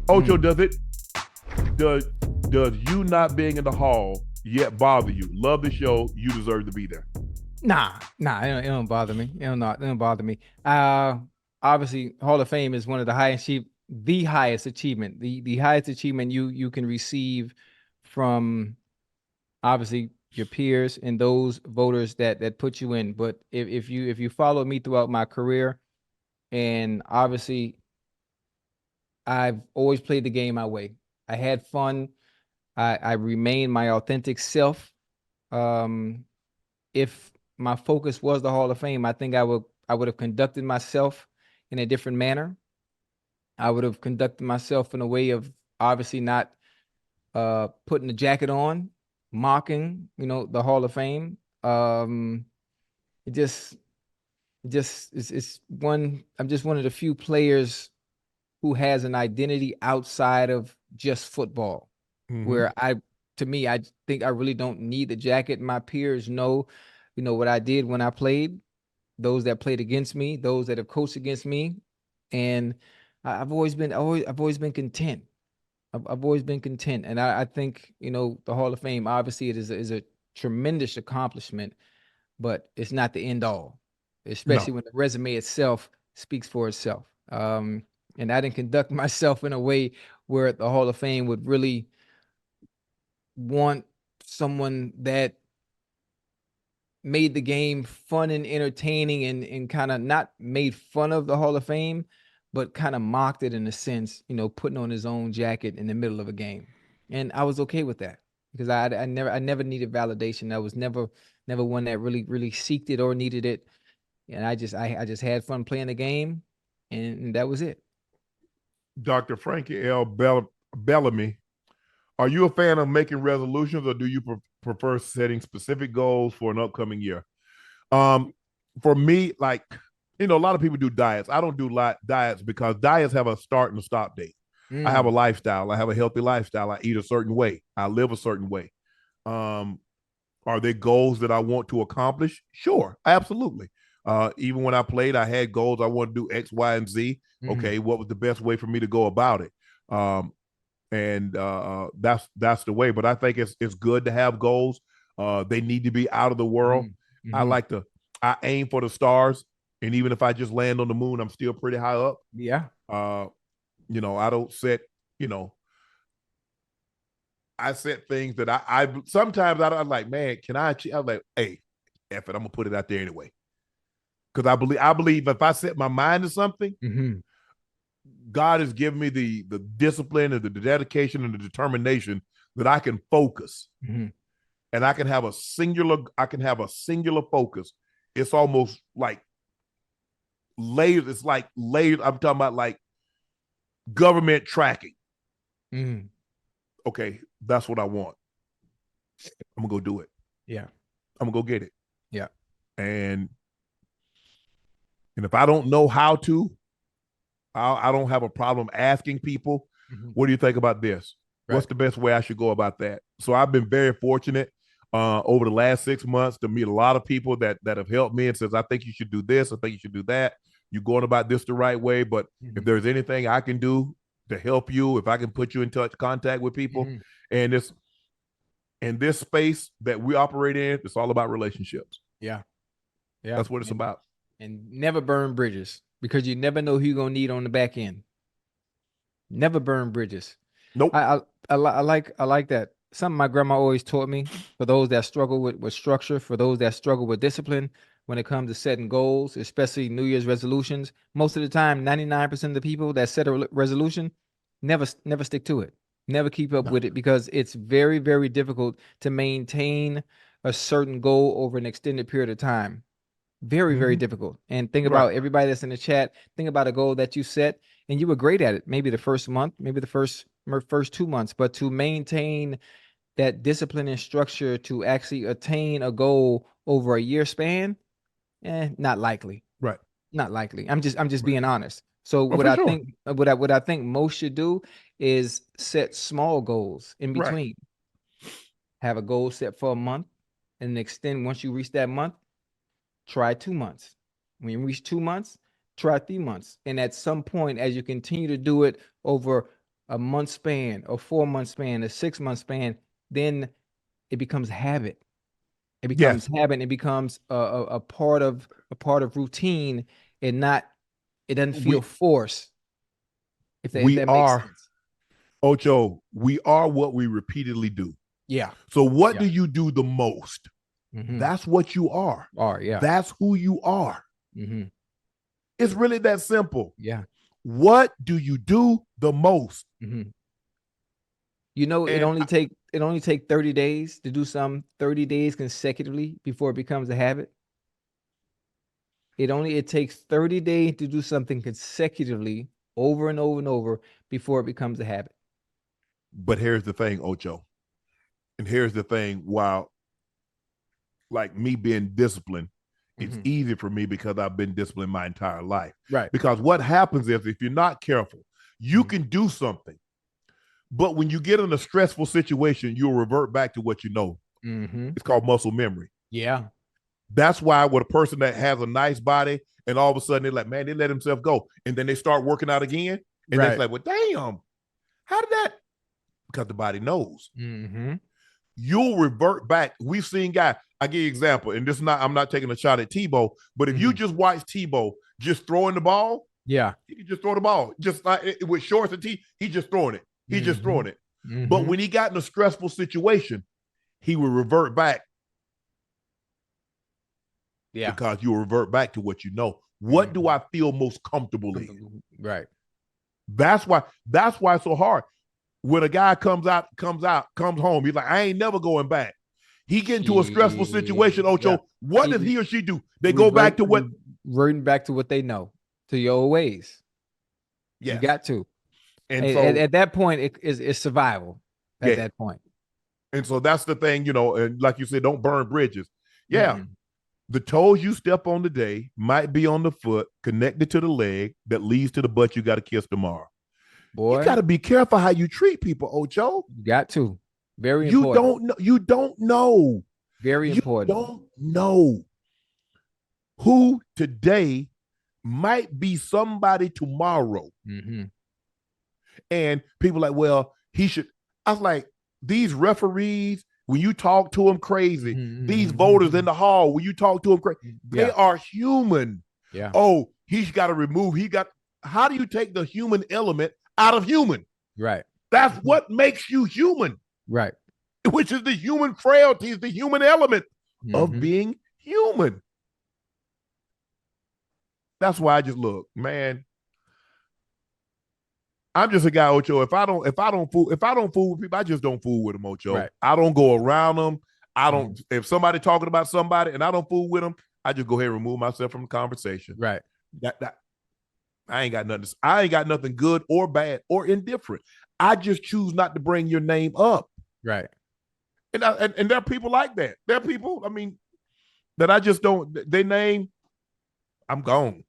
Ocho, does does you not being in the hall yet bother you? Love the show. You deserve to be there. Nah, it don't bother me. It don't bother me. Obviously, Hall of Fame is one of the the highest achievement, the highest achievement you can receive from obviously your peers and those voters that put you in. But if you follow me throughout my career, and obviously I've always played the game my way. I had fun. I remained my authentic self. Um, if my focus was the Hall of Fame, I think I would have conducted myself in a different manner. I would have conducted myself in a way of obviously not putting the jacket on, mocking, the Hall of Fame. It just it's one I'm just one of the few players who has an identity outside of just football. Mm-hmm. Where to me, I think I really don't need the jacket. My peers know, what I did when I played. Those that played against me, those that have coached against me, and I've always been content. I've always been content, and I think the Hall of Fame obviously it is a tremendous accomplishment, but it's not the end all, especially No. when the resume itself speaks for itself. And I didn't conduct myself in a way where the Hall of Fame would really want someone that made the game fun and entertaining and kind of not made fun of the Hall of Fame, but kind of mocked it in a sense, putting on his own jacket in the middle of a game. And I was okay with that because I never needed validation. I was never one that really seeked it or needed it. And I just had fun playing the game, and that was it. Dr. Frankie L. Bellamy, are you a fan of making resolutions or do you prefer setting specific goals for an upcoming year? Um, for me, like, a lot of people do diets. I don't do diets because diets have a start and a stop date. I have a Mm, lifestyle. I have a healthy lifestyle. I eat a certain way. I live a certain way. Um, are there goals that I want to accomplish? Sure, absolutely. Even when I played, I had goals. I want to do X, Y, and Z. mhm. Okay, what was the best way for me to go about it? And that's the way. But I think it's good to have goals. They need to be out of the world. Mhm. I Mhm. like to I aim for the stars, and even if I just land on the moon, I'm still pretty high up. Yeah. Uh, I don't set you know I set things that I sometimes I'm like, man, can I achieve? I'm like, hey, F it, I'm gonna put it out there anyway. Because I believe if I set my mind to something, Mhm. God has given me the discipline and the dedication and the determination that I can focus Mhm. and I can have a singular focus. It's almost like layers. It's like layers. I'm talking about like government tracking. Mhm. Okay, that's what I want. I'm gonna go do it. Yeah. I'm gonna go get it. Yeah. And if I don't know how to, I don't have a problem asking people, Mhm. what do you think about this? What's Right. the best way I should go about that? So I've been very fortunate over the last 6 months to meet a lot of people that have helped me and says, I think you should do this. I think you should do that. You're going about this the right way. But if Mhm. there's anything I can do to help you, if I can put you in touch, contact with people, Mhm. and this in this space that we operate in, it's all about relationships. Yeah. Yeah. That's what it's And about. and never burn bridges because you never know who you're gonna need on the back end. Never burn bridges. Nope. I like that. Something my grandma always taught me for those that struggle with structure, for those that struggle with discipline when it comes to setting goals, especially New Year's resolutions. Most of the time, 99% of the people that set a resolution never stick to it. Never keep up No. with it because it's very, very difficult to maintain a certain goal over an extended period of time. Very, very Mm-hmm. difficult. And think Right. about everybody that's in the chat. Think about a goal that you set and you were great at it. Maybe the first month, maybe the first 2 months, but to maintain that discipline and structure to actually attain a goal over a year span, not likely. Right. Not likely. I'm just Right. being honest. So Oh, what for I sure. think what I think most should do is set small goals in Right. between. Have a goal set for a month and extend once you reach that month, try 2 months. When you reach 2 months, try 3 months. And at some point, as you continue to do it over a month span, a 4 month span, a 6 month span, then it becomes habit. It becomes Yes, habit. It becomes a part of routine, and not, it doesn't feel we forced. If we that makes are sense. Ocho. We are what we repeatedly do. Yeah. So what Yeah. do you do the most? Mm-hmm. That's what you are. Yeah. That's who you are. Mm-hmm. It's really that simple. Yeah. What do you do the most? Mm-hmm. You know, And it only take 30 days to do some 30 days consecutively before it becomes a habit. It takes 30 days to do something consecutively over and over and over before it becomes a habit. but here's the thing, Ocho. And here's the thing, while like me being disciplined, it's Mm-hmm. easy for me because I've been disciplined my entire life. Right. Because what happens is if you're not careful, you Mm-hmm. can do something. But when you get in a stressful situation, you'll revert back to what you know. Mm-hmm. It's called muscle memory. Yeah. That's why with a person that has a nice body and all of a sudden they're like, man, they let themselves go. And then they start working out again. And it's Right. like, well, damn, how did that? Because the body knows. Mm-hmm. You'll revert back. We've seen guys, I give you an example, and this is not, I'm not taking a shot at Tebow, but if you Mm-hmm. just watch Tebow just throwing the ball, Yeah. he can just throw the ball. Just like with shorts and tee, he's just throwing it. He's just Mm-hmm. throwing it. But Mm-hmm. when he got in a stressful situation, he will revert back Yeah. because you will revert back to what you know. What do Mm-hmm. I feel most comfortable in? Right. That's why it's so hard. When a guy comes home, he's like, I ain't never going back. He get into a stressful situation, Yeah. Ocho. What does He he or she do? They go back to what? reverting back to what they know, to your old ways. You Yes. got to. And And so, at that point, it's survival. At yeah. that point. And so that's the thing, and like you said, don't burn bridges. Yeah. Mm-mm. The toes you step on today might be on the foot connected to the leg that leads to the butt you got to kiss tomorrow. You got Boy, to be careful how you treat people, Ocho. you got to. Very You important. don't know. You don't know. Very You important. don't know who today might be somebody tomorrow. Mm-hmm. And people like, well, he should. I was like, these referees, when you talk to them crazy, these voters in the hall, when you talk to them crazy, they Yeah. are human. Yeah. Oh, he's got to remove. How do you take the human element out of human? Right. That's what makes you human, Right. which is the human frailties, the human element of Mm-hmm. being human. That's why I just look, man. I'm just a guy, Ocho. If I don't fool with people, I just don't fool with them, Ocho. Right. I don't go around them. I don't. Mm-hmm. If somebody talking about somebody and I don't fool with them, I just go ahead and remove myself from the conversation. Right. That I ain't got nothing. I ain't got nothing good or bad or indifferent. I just choose not to bring your name up. Right. And there are people like that. There are people. I mean, that I just don't. They name. I'm gone.